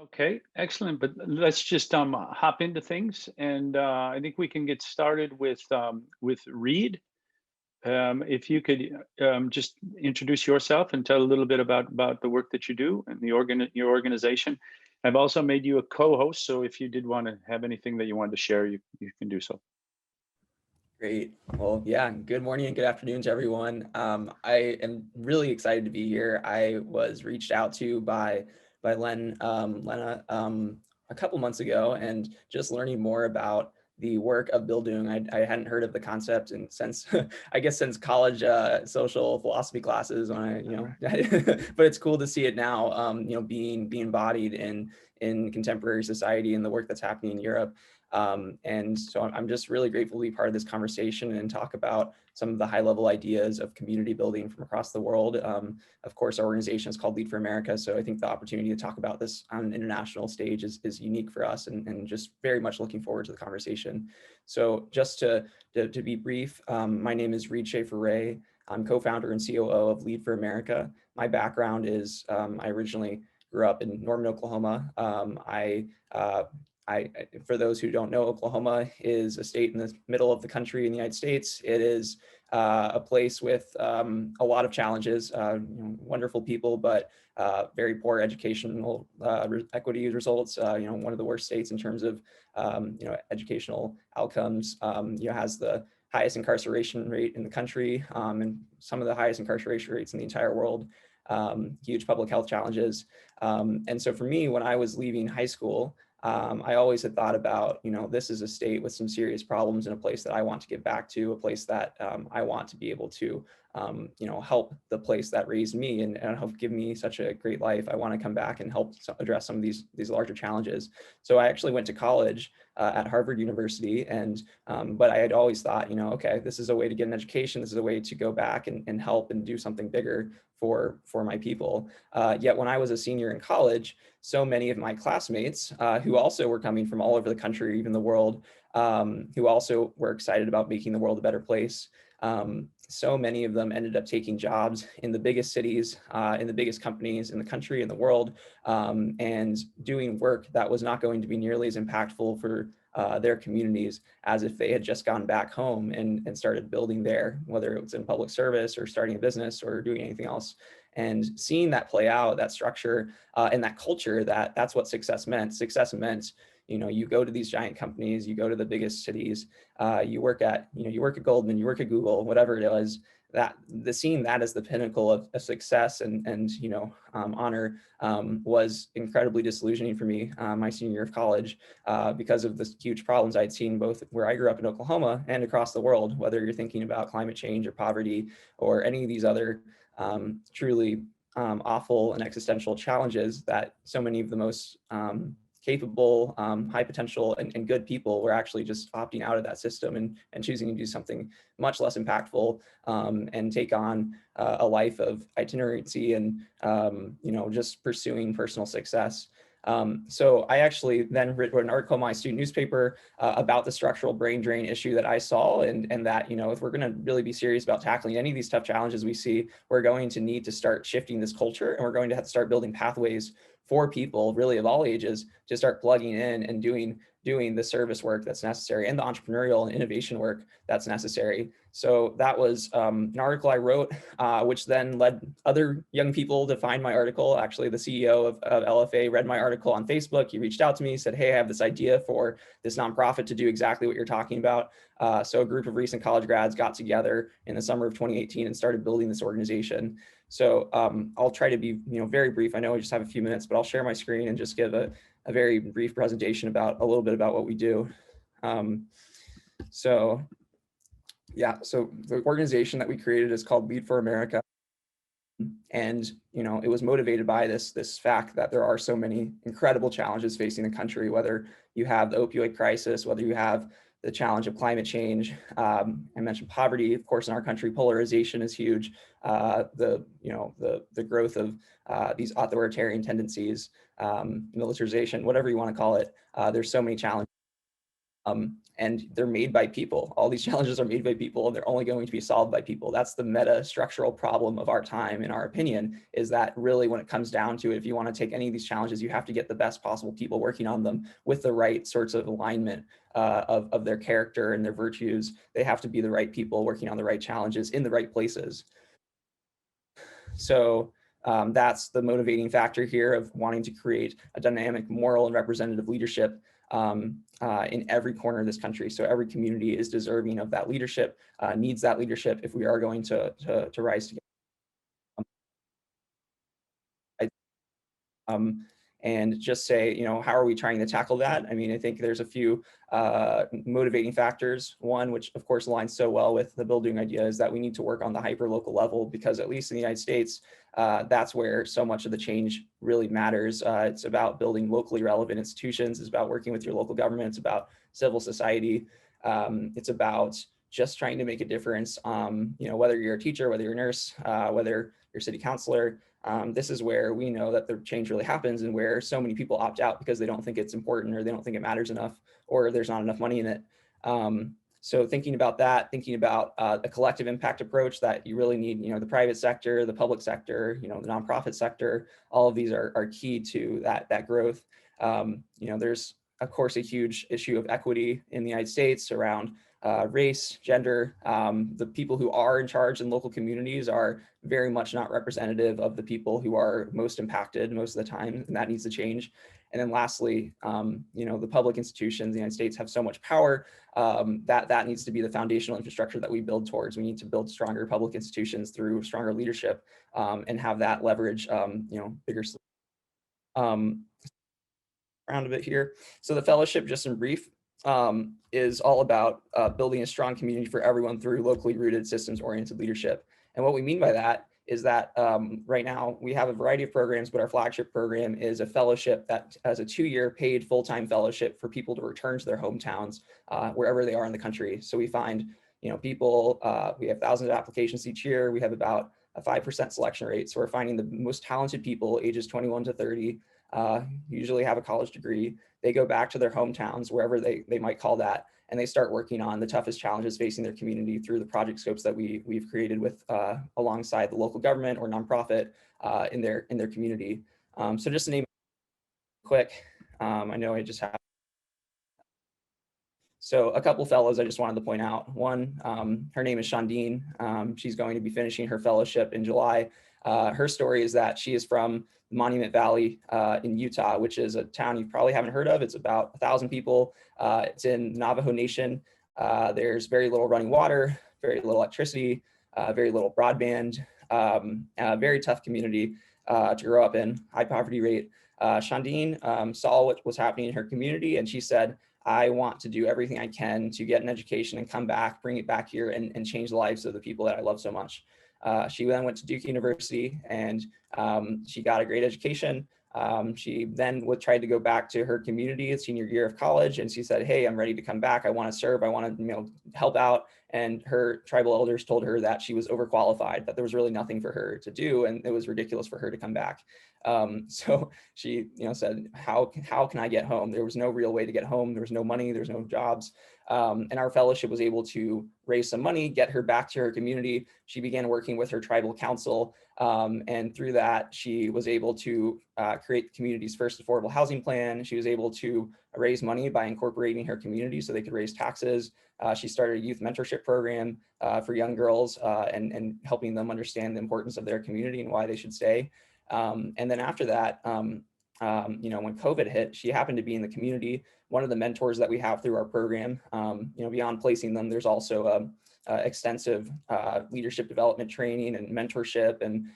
Okay, excellent. But let's just hop into things, and I think we can get started with Reed. If you could just introduce yourself and tell a little bit about the work that you do and your organization. I've also made you a co-host, so if you did want to have anything that you wanted to share, you can do so. Great. Well, yeah, good morning and good afternoon to everyone. I am really excited to be here. I was reached out to by Lena, a couple months ago, and just learning more about the work of Bildung. I hadn't heard of the concept and since I guess since college social philosophy classes when All right. but it's cool to see it now, being embodied in contemporary society and the work that's happening in Europe. And so I'm just really grateful to be part of this conversation and talk about some of the high level ideas of community building from across the world. Of course, our organization is called Lead for America. So I think the opportunity to talk about this on an international stage is unique for us and just very much looking forward to the conversation. So just to be brief, my name is Reed Schaefer-Ray. I'm co-founder and COO of Lead for America. My background is I originally grew up in Norman, Oklahoma. For those who don't know, Oklahoma is a state in the middle of the country in the United States. It is a place with a lot of challenges, wonderful people, but very poor educational equity results. One of the worst states in terms of educational outcomes. Has the highest incarceration rate in the country and some of the highest incarceration rates in the entire world. Huge public health challenges. And so for me, when I was leaving high school, I always had thought about, this is a state with some serious problems and a place that I want to get back to, a place that I want to be able to, help the place that raised me and help give me such a great life. I want to come back and help address some of these larger challenges. So I actually went to college at Harvard University, and but I had always thought, okay, this is a way to get an education. This is a way to go back and help and do something bigger for my people. Yet when I was a senior in college, so many of my classmates who also were coming from all over the country, even the world, who also were excited about making the world a better place. So many of them ended up taking jobs in the biggest cities, in the biggest companies in the country, in the world, and doing work that was not going to be nearly as impactful for their communities as if they had just gone back home and started building there, whether it was in public service or starting a business or doing anything else. And seeing that play out, that structure and that culture, that's what success meant. Success meant, you go to these giant companies, you go to the biggest cities, you work at Goldman, you work at Google, whatever it was, that seeing that as the pinnacle of success and honor was incredibly disillusioning for me my senior year of college because of the huge problems I'd seen both where I grew up in Oklahoma and across the world, whether you're thinking about climate change or poverty or any of these other truly awful and existential challenges that so many of the most capable, high potential and good people were actually just opting out of that system and choosing to do something much less impactful and take on a life of itinerancy and, just pursuing personal success. So I actually then wrote an article in my student newspaper about the structural brain drain issue that I saw, and that, if we're going to really be serious about tackling any of these tough challenges we see, we're going to need to start shifting this culture, and we're going to have to start building pathways for people really of all ages to start plugging in and doing the service work that's necessary and the entrepreneurial and innovation work that's necessary. So that was an article I wrote, which then led other young people to find my article. Actually, the CEO of LFA read my article on Facebook. He reached out to me, said, "Hey, I have this idea for this nonprofit to do exactly what you're talking about." So a group of recent college grads got together in the summer of 2018 and started building this organization. So I'll try to be very brief. I know I just have a few minutes, but I'll share my screen and just give a very brief presentation about a little bit about what we do. So the organization that we created is called Lead for America. And it was motivated by this fact that there are so many incredible challenges facing the country, whether you have the opioid crisis, whether you have the challenge of climate change. I mentioned poverty, of course, in our country. Polarization is huge. The growth of these authoritarian tendencies, militarization, whatever you want to call it. There's so many challenges. And they're made by people. All these challenges are made by people, and they're only going to be solved by people. That's the meta structural problem of our time, in our opinion, is that really when it comes down to it, if you want to take any of these challenges, you have to get the best possible people working on them with the right sorts of alignment of their character and their virtues. They have to be the right people working on the right challenges in the right places. So that's the motivating factor here of wanting to create a dynamic, moral, and representative leadership in every corner of this country. So every community is deserving of that leadership, needs that leadership if we are going to rise together. And just say, you know, how are we trying to tackle that? I mean, I think there's a few motivating factors. One, which of course aligns so well with the Bildung idea, is that we need to work on the hyper-local level, because at least in the United States, that's where so much of the change really matters. It's about building locally relevant institutions. It's about working with your local government. It's about civil society. It's about just trying to make a difference. You know, whether you're a teacher, whether you're a nurse, whether you're a city councilor, this is where we know that the change really happens, and where so many people opt out because they don't think it's important, or they don't think it matters enough, or there's not enough money in it. So thinking about that, thinking about a collective impact approach, that you really need, you know, the private sector, the public sector, you know, the nonprofit sector, all of these are key to that growth. You know, there's of course a huge issue of equity in the United States around race, gender. The people who are in charge in local communities are very much not representative of the people who are most impacted most of the time, and that needs to change. And then lastly, you know, the public institutions in the United States have so much power that needs to be the foundational infrastructure that we build towards. We need to build stronger public institutions through stronger leadership, and have that leverage, you know, bigger. Around a bit here. So the fellowship, just in brief, is all about building a strong community for everyone through locally rooted, systems-oriented leadership. And what we mean by that is that right now we have a variety of programs, but our flagship program is a fellowship that has a 2-year paid full-time fellowship for people to return to their hometowns wherever they are in the country. So we find, you know, people, we have thousands of applications each year. We have about a 5% selection rate. So we're finding the most talented people, ages 21 to 30, usually have a college degree. They go back to their hometowns, wherever they might call that, and they start working on the toughest challenges facing their community through the project scopes that we've created with alongside the local government or nonprofit in their community. So just to name quick, I know I just have. So a couple fellows I just wanted to point out. One, her name is Shandine. She's going to be finishing her fellowship in July. Her story is that she is from Monument Valley in Utah, which is a town you probably haven't heard of. It's about 1,000 people. It's in Navajo Nation. There's very little running water, very little electricity, very little broadband, a very tough community to grow up in, high poverty rate. Shandine saw what was happening in her community, and she said, I want to do everything I can to get an education and come back, bring it back here, and change the lives of the people that I love so much. She then went to Duke University, and she got a great education. She then tried to go back to her community senior year of college, and she said, hey, I'm ready to come back. I want to serve. I want to, you know, help out. And her tribal elders told her that she was overqualified, that there was really nothing for her to do, and it was ridiculous for her to come back. So she, you know, said, how can I get home? There was no real way to get home. There was no money. There was no jobs. And our fellowship was able to raise some money, get her back to her community. She began working with her tribal council. And through that, she was able to create the community's first affordable housing plan. She was able to raise money by incorporating her community so they could raise taxes. She started a youth mentorship program for young girls and helping them understand the importance of their community and why they should stay. And then after that, you know, when COVID hit, she happened to be in the community. One of the mentors that we have through our program, you know, beyond placing them, there's also extensive leadership development training and mentorship and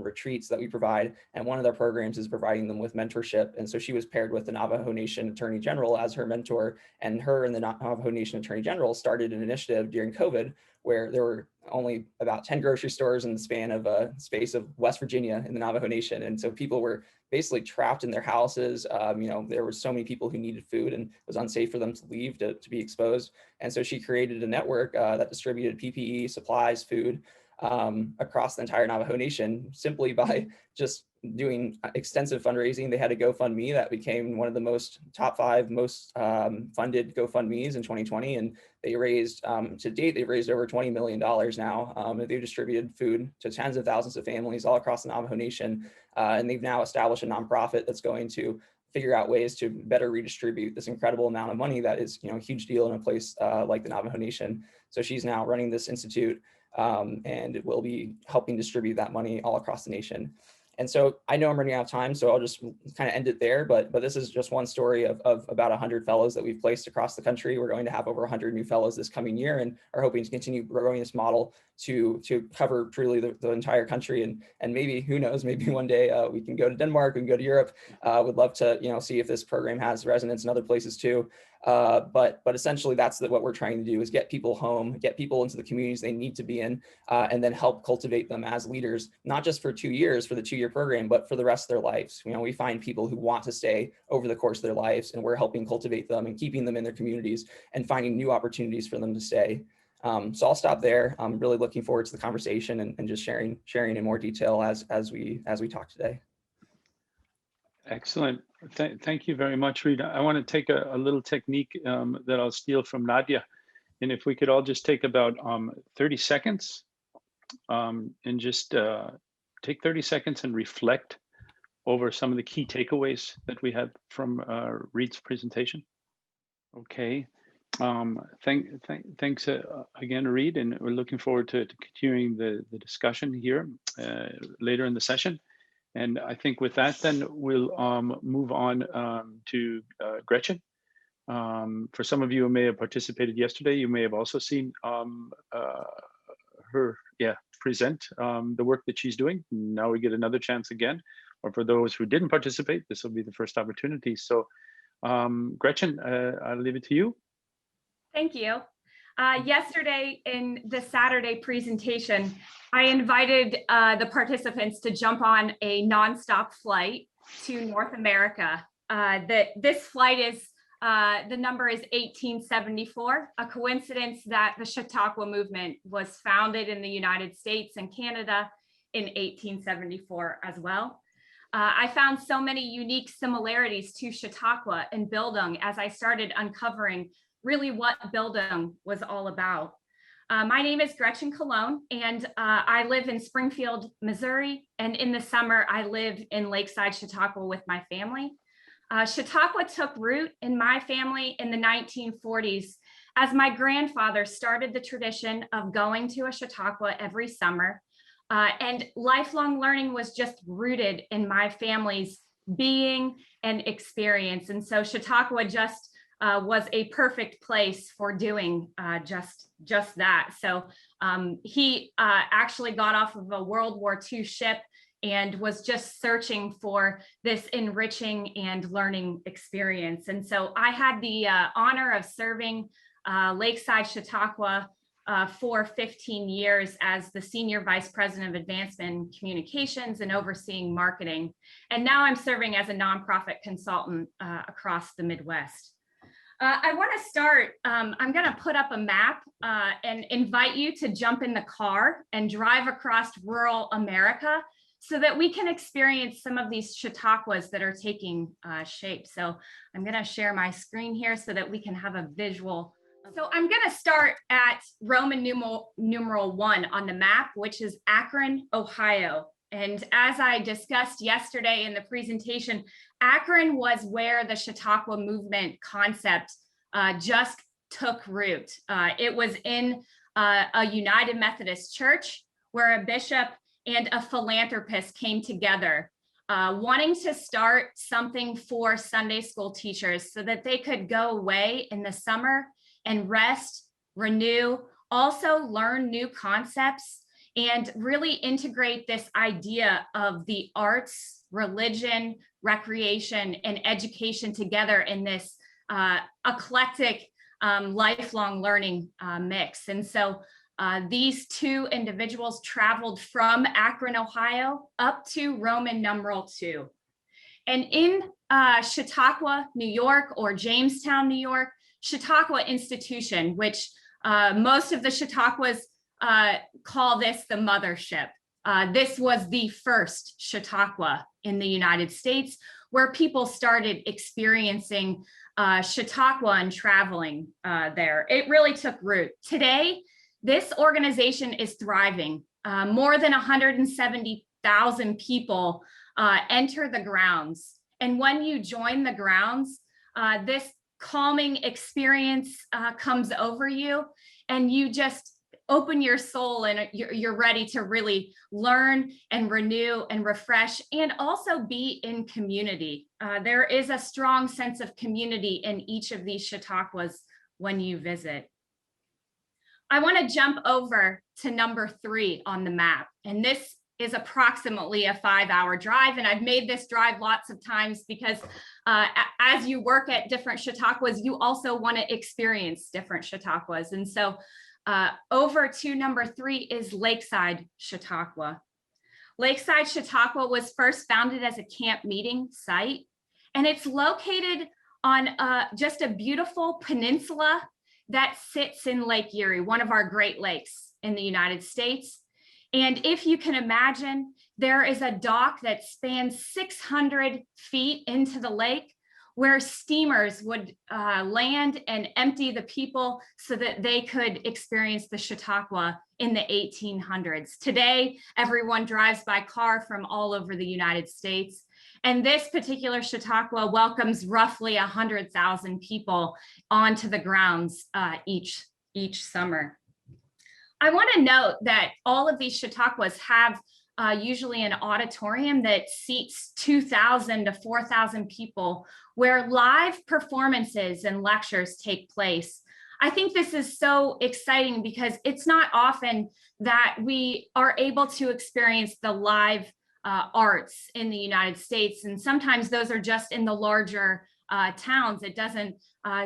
retreats that we provide. And one of their programs is providing them with mentorship. And so she was paired with the Navajo Nation Attorney General as her mentor, and her and the Navajo Nation Attorney General started an initiative during COVID where there were only about 10 grocery stores in the span of a space of West Virginia in the Navajo Nation. And so people were basically trapped in their houses. You know, there were so many people who needed food, and it was unsafe for them to leave to be exposed. And so she created a network that distributed PPE, supplies, food. across the entire Navajo Nation simply by just doing extensive fundraising. They had a GoFundMe that became one of the top 5 most funded GoFundMes in 2020. And they raised, to date, they've raised over $20 million now. They've distributed food to tens of thousands of families all across the Navajo Nation. And they've now established a nonprofit that's going to figure out ways to better redistribute this incredible amount of money that is, a huge deal in a place like the Navajo Nation. So she's now running this institute, and it will be helping distribute that money all across the nation. And so I know I'm running out of time, so I'll just kind of end it there. But this is just one story of about 100 fellows that we've placed across the country. We're going to have over 100 new fellows this coming year, and are hoping to continue growing this model to cover truly the entire country. And maybe, who knows, maybe one day we can go to Denmark, we can go to Europe. Would love to see if this program has resonance in other places too. But essentially that's what we're trying to do, is get people home, get people into the communities they need to be in, and then help cultivate them as leaders, not just for 2 years for the 2-year program, but for the rest of their lives. We find people who want to stay over the course of their lives, and we're helping cultivate them and keeping them in their communities and finding new opportunities for them to stay. So I'll stop there. I'm really looking forward to the conversation and just sharing in more detail as we talk today. Excellent. Thank you very much, Reed. I want to take a little technique that I'll steal from Nadia. And if we could all just take about 30 seconds and just take 30 seconds and reflect over some of the key takeaways that we had from Reed's presentation. Okay. Thanks again, Reed, and we're looking forward to continuing the discussion here later in the session. And I think with that, then we'll move on to Gretchen. For some of you who may have participated yesterday, you may have also seen her present the work that she's doing. Now we get another chance again. Or for those who didn't participate, this will be the first opportunity. So Gretchen, I'll leave it to you. Thank you. Yesterday in the Saturday presentation, I invited the participants to jump on a nonstop flight to North America. This flight is, the number is 1874, a coincidence that the Chautauqua movement was founded in the United States and Canada in 1874 as well. I found so many unique similarities to Chautauqua and Bildung as I started uncovering really what Bildung was all about. My name is Gretchen Cologne, and I live in Springfield, Missouri. And in the summer, I live in Lakeside, Chautauqua with my family. Chautauqua took root in my family in the 1940s as my grandfather started the tradition of going to a Chautauqua every summer. And lifelong learning was just rooted in my family's being and experience. And so Chautauqua just was a perfect place for doing just that. So he actually got off of a World War II ship and was just searching for this enriching and learning experience. And so I had the honor of serving Lakeside Chautauqua for 15 years as the Senior Vice President of Advancement in Communications and overseeing marketing. And now I'm serving as a nonprofit consultant across the Midwest. I want to start, I'm going to put up a map and invite you to jump in the car and drive across rural America so that we can experience some of these Chautauquas that are taking shape. So I'm going to share my screen here so that we can have a visual. So I'm going to start at Roman numeral 1 on the map, which is Akron, Ohio. And as I discussed yesterday in the presentation, Akron was where the Chautauqua movement concept just took root. It was in a United Methodist church where a bishop and a philanthropist came together, wanting to start something for Sunday school teachers so that they could go away in the summer and rest, renew, also learn new concepts, and really integrate this idea of the arts, religion, recreation, and education together in this eclectic lifelong learning mix. And so these two individuals traveled from Akron, Ohio, up to Roman numeral 2. And in Chautauqua, New York, or Jamestown, New York, Chautauqua Institution, which most of the Chautauquas call this the mothership. This was the first Chautauqua in the United States, where people started experiencing Chautauqua and traveling there. It really took root. Today, this organization is thriving. More than 170,000 people enter the grounds. And when you join the grounds, this calming experience comes over you, and you just open your soul, and you're ready to really learn and renew and refresh, and also be in community. There is a strong sense of community in each of these Chautauquas when you visit. I want to jump over to number 3 on the map, and this is approximately a 5-hour drive. And I've made this drive lots of times because as you work at different Chautauquas, you also want to experience different Chautauquas. And so over to number 3 is Lakeside Chautauqua. Lakeside Chautauqua was first founded as a camp meeting site, and it's located on just a beautiful peninsula that sits in Lake Erie, one of our Great Lakes in the United States. And if you can imagine, there is a dock that spans 600 feet into the lake, where steamers would land and empty the people so that they could experience the Chautauqua in the 1800s. Today, everyone drives by car from all over the United States. And this particular Chautauqua welcomes roughly 100,000 people onto the grounds each summer. I want to note that all of these Chautauquas have usually an auditorium that seats 2,000 to 4,000 people, where live performances and lectures take place. I think this is so exciting because it's not often that we are able to experience the live arts in the United States. And sometimes those are just in the larger towns. It doesn't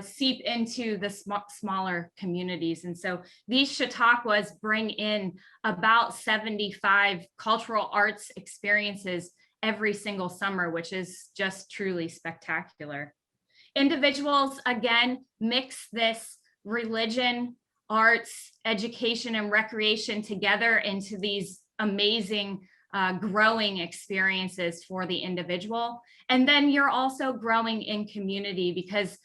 seep into the smaller communities. And so these Chautauquas bring in about 75 cultural arts experiences every single summer, which is just truly spectacular. Individuals, again, mix this religion, arts, education, and recreation together into these amazing growing experiences for the individual. And then you're also growing in community, because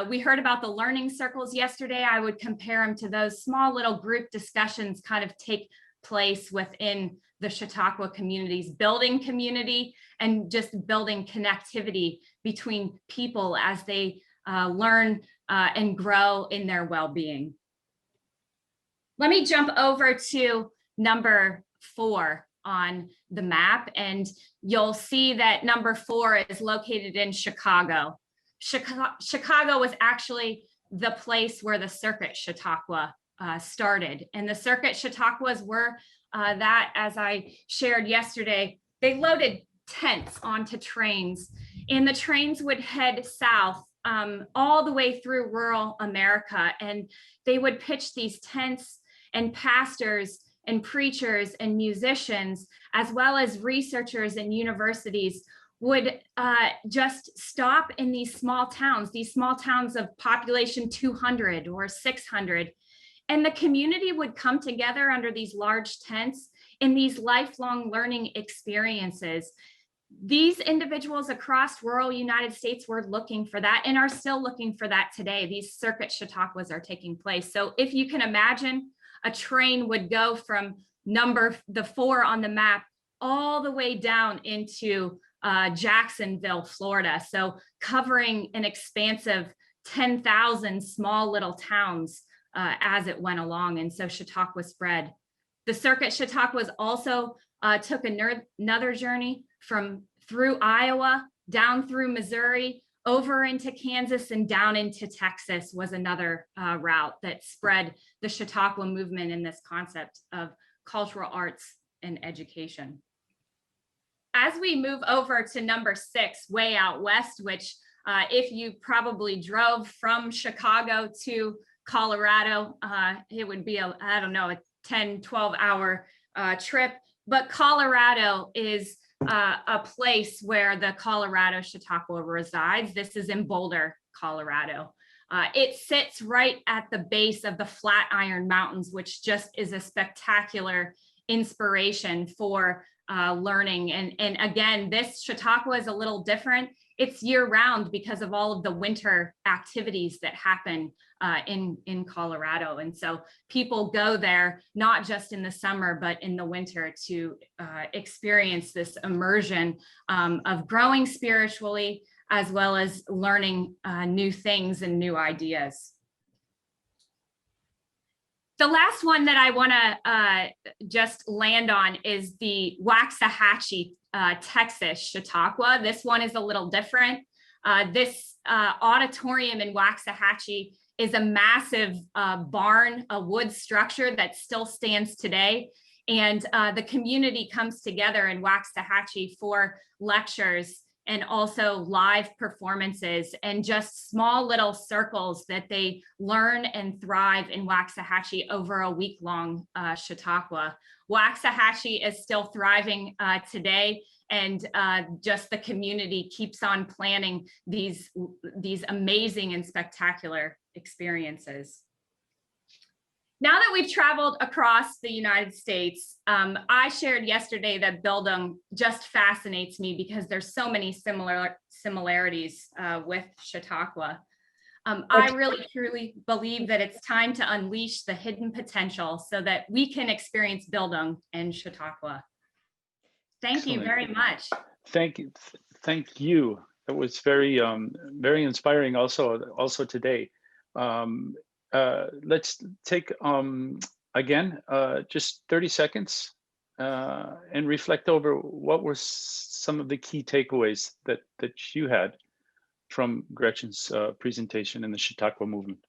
we heard about the learning circles yesterday. I would compare them to those small little group discussions kind of take place within the Chautauqua communities, building community and just building connectivity between people as they learn and grow in their well-being. Let me jump over to number 4 on the map, and you'll see that number 4 is located in Chicago. Chicago was actually the place where the Circuit Chautauqua started, and the Circuit Chautauquas were that, as I shared yesterday, they loaded tents onto trains, and the trains would head south all the way through rural America, and they would pitch these tents, and pastors and preachers and musicians, as well as researchers and universities, would just stop in these small towns of population 200 or 600. And the community would come together under these large tents in these lifelong learning experiences. These individuals across rural United States were looking for that and are still looking for that today. These Circuit Chautauquas are taking place. So if you can imagine, a train would go from the 4 on the map all the way down into Jacksonville, Florida. So covering an expansive 10,000 small little towns as it went along. And so Chautauqua spread. The Circuit Chautauquas also took another journey through Iowa, down through Missouri, over into Kansas, and down into Texas was another route that spread the Chautauqua movement in this concept of cultural arts and education. As we move over to number 6, way out west, which if you probably drove from Chicago to Colorado, it would be a 10, 12-hour trip. But Colorado is a place where the Colorado Chautauqua resides. This is in Boulder, Colorado. It sits right at the base of the Flatiron Mountains, which just is a spectacular inspiration for learning. And again, this Chautauqua is a little different. It's year round because of all of the winter activities that happen in Colorado. And so people go there, not just in the summer, but in the winter to experience this immersion of growing spiritually, as well as learning new things and new ideas. The last one that I want to just land on is the Waxahachie, Texas Chautauqua. This one is a little different. This auditorium in Waxahachie is a massive barn, a wood structure that still stands today. And the community comes together in Waxahachie for lectures and also live performances and just small little circles that they learn and thrive in Waxahachie over a week-long Chautauqua. Waxahachie is still thriving today, and just the community keeps on planning these amazing and spectacular experiences. Now that we've traveled across the United States, I shared yesterday that Bildung just fascinates me because there's so many similarities with Chautauqua. I really truly believe that it's time to unleash the hidden potential so that we can experience Bildung and Chautauqua. Thank you very much. Thank you. Thank you. It was very, very inspiring also today. Let's take, again, just 30 seconds and reflect over what were some of the key takeaways that you had from Gretchen's presentation in the Chautauqua movement.